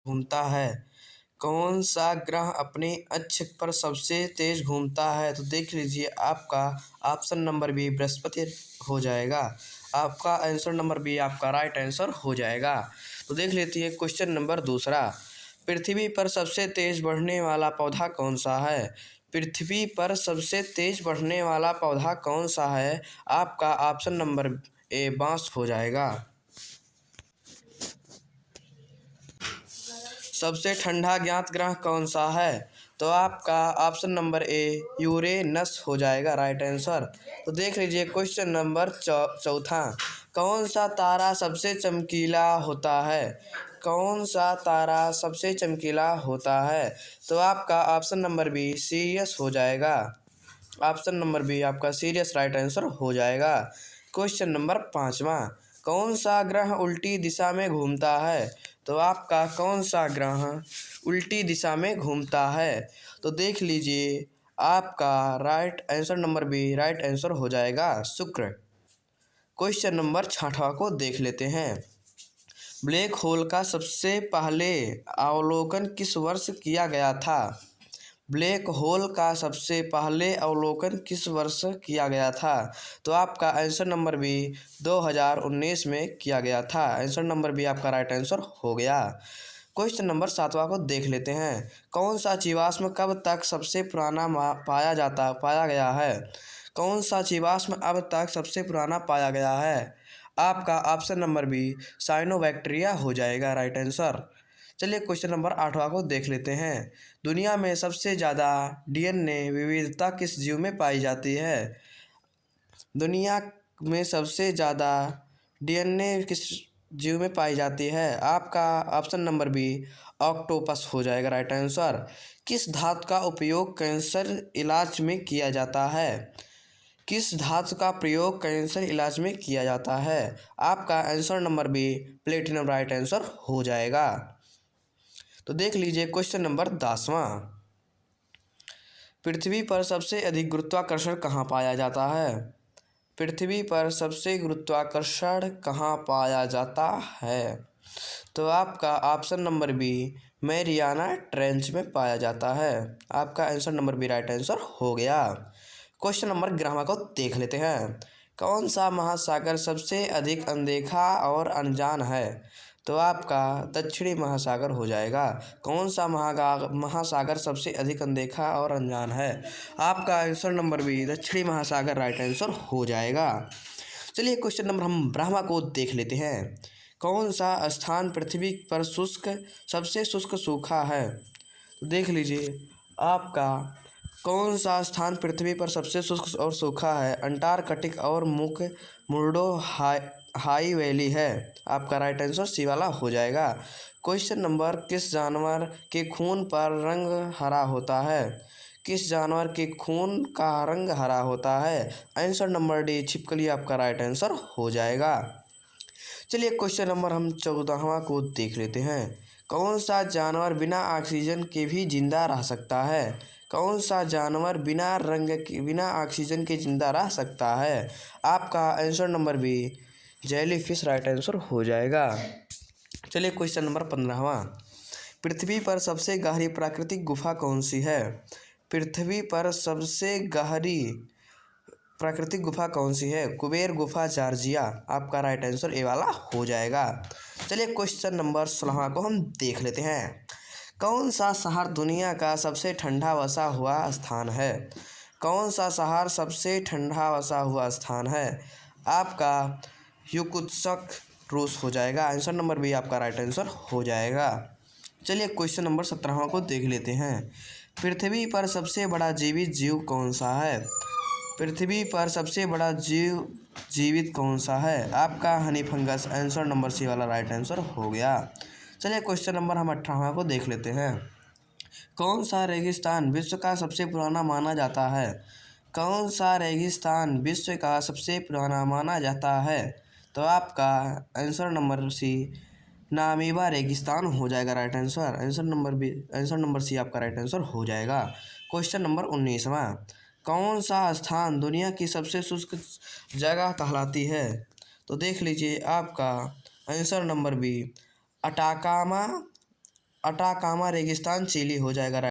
घूमता है? कौन सा ग्रह अपने अक्ष पर सबसे तेज घूमता है? तो देख लीजिए आपका ऑप्शन नंबर बी बृहस्पति हो जाएगा। आपका आंसर नंबर बी आपका राइट आंसर हो जाएगा। तो देख लेते हैं क्वेश्चन नंबर दूसरा। पृथ्वी पर सबसे तेज बढ़ने वाला पौधा कौन सा है? पृथ्वी पर सबसे तेज बढ़ने वाला पौधा कौन सा है? आपका ऑप्शन नंबर ए बांस हो जाएगा। सबसे ठंडा ज्ञात ग्रह कौन सा है? तो आपका ऑप्शन नंबर ए यूरेनस हो जाएगा राइट आंसर। तो देख लीजिए क्वेश्चन नंबर चौथा। कौन सा तारा सबसे चमकीला होता है? कौन सा तारा सबसे चमकीला होता है? तो आपका ऑप्शन नंबर बी सीरियस हो जाएगा। ऑप्शन नंबर बी आपका सीरियस राइट आंसर हो जाएगा। क्वेश्चन नंबर पाँचवा। कौन सा ग्रह उल्टी दिशा में घूमता है? तो आपका कौन सा ग्रह उल्टी दिशा में घूमता है? तो देख लीजिए आपका right answer number B right answer हो जाएगा शुक्र। क्वेश्चन नंबर छठवां को देख लेते हैं। ब्लैक होल का सबसे पहले अवलोकन किस वर्ष किया गया था? ब्लैक होल का सबसे पहले अवलोकन किस वर्ष किया गया था? तो आपका आंसर नंबर बी 2019 में किया गया था। आंसर नंबर बी आपका राइट आंसर हो गया। क्वेश्चन नंबर सातवां को देख लेते हैं। कौन सा जीवाश्म कब तक सबसे पुराना पाया गया है? कौन सा जीवाश्म अब तक सबसे पुराना पाया गया है? आपका ऑप्शन नंबर बी साइनोबैक्टीरिया हो जाएगा राइट आंसर। चलिए क्वेश्चन नंबर आठवां को देख लेते हैं। दुनिया में सबसे ज़्यादा डीएनए विविधता किस जीव में पाई जाती है? दुनिया में सबसे ज़्यादा डीएनए किस जीव में पाई जाती है? आपका ऑप्शन नंबर बी ऑक्टोपस हो जाएगा राइट आंसर। किस धातु का उपयोग कैंसर इलाज में किया जाता है? किस धातु का प्रयोग कैंसर इलाज में किया जाता है? आपका answer number B platinum right answer हो जाएगा। तो देख लीजिए क्वेश्चन नंबर 10वां। पृथ्वी पर सबसे अधिक गुरुत्वाकर्षण कहाँ पाया जाता है? पृथ्वी पर सबसे गुरुत्वाकर्षण कहाँ पाया जाता है? तो आपका option number B Mariana trench में पाया जाता है। आपका answer number B right answer हो गया। क्वेश्चन नंबर 11 को देख लेते हैं। कौन सा महासागर सबसे अधिक अनदेखा और अनजान है? तो आपका दक्षिणी महासागर हो जाएगा। कौन सा महासागर सबसे अधिक अनदेखा और अनजान है? आपका आंसर नंबर बी दक्षिणी महासागर राइट आंसर हो जाएगा। चलिए क्वेश्चन नंबर हम 12वां को देख लेते हैं। कौन सा स्थान पृथ्वी पर सबसे शुष्क सूखा है? तो देख लीजिए आपका कौन सा स्थान पृथ्वी पर सबसे शुष्क और सूखा है? अंटार्कटिक और मुर्डो हाई वैली है। आपका राइट आंसर सी वाला हो जाएगा। क्वेश्चन नंबर किस जानवर के खून पर रंग हरा होता है? किस जानवर के खून का रंग हरा होता है? आंसर नंबर डी छिपकली आपका राइट आंसर हो जाएगा। चलिए क्वेश्चन नंबर हम 14वां को देख लेते हैं। कौन सा जानवर बिना ऑक्सीजन के भी जिंदा रह सकता है? कौन सा जानवर बिना ऑक्सीजन के जिंदा रह सकता है? आपका answer number B jellyfish right answer हो जाएगा। चलिए क्वेश्चन नंबर 15वां। पृथ्वी पर सबसे गहरी प्राकृतिक गुफा कौन सी है? पृथ्वी पर सबसे गहरी प्राकृतिक गुफा कौन सी है? कुबेर गुफा जॉर्जिया। आपका राइट आंसर ए वाला हो जाएगा। चलिए क्वेश्चन नंबर 16 को हम देख लेते हैं। कौन सा शहर दुनिया का सबसे ठंडा वसा हुआ स्थान है? कौन सा शहर सबसे ठंडा वसा हुआ स्थान है? आपका युकुत्स्क रूस हो जाएगा। आंसर नंबर बी आपका राइट आंसर हो जाएगा। चलिए क्वेश्चन नंबर 17 को देख लेते हैं। पृथ्वी पर सबसे बड़ा जीवित जीव कौन सा है? पृथ्वी पर सबसे बड़ा जीवित कौन सा है? आपका honey fungus answer number C वाला राइट आंसर हो गया। चलिए क्वेश्चन नंबर हम 18वां को देख लेते हैं। कौन सा रेगिस्तान विश्व का सबसे पुराना माना जाता है? कौन सा रेगिस्तान विश्व का सबसे पुराना माना जाता है? तो आपका आंसर नंबर सी नामीबा रेगिस्तान हो जाएगा right answer. Answer number C आपका राइट आंसर हो जाएगा। क्वेश्चन नंबर 19वां। कौन सा स्थान दुनिया की सबसे शुष्क जगह कहलाती है? तो देख लीजिए आपका answer number B Atacama Atacama रेगिस्तान चिली हो जाएगा।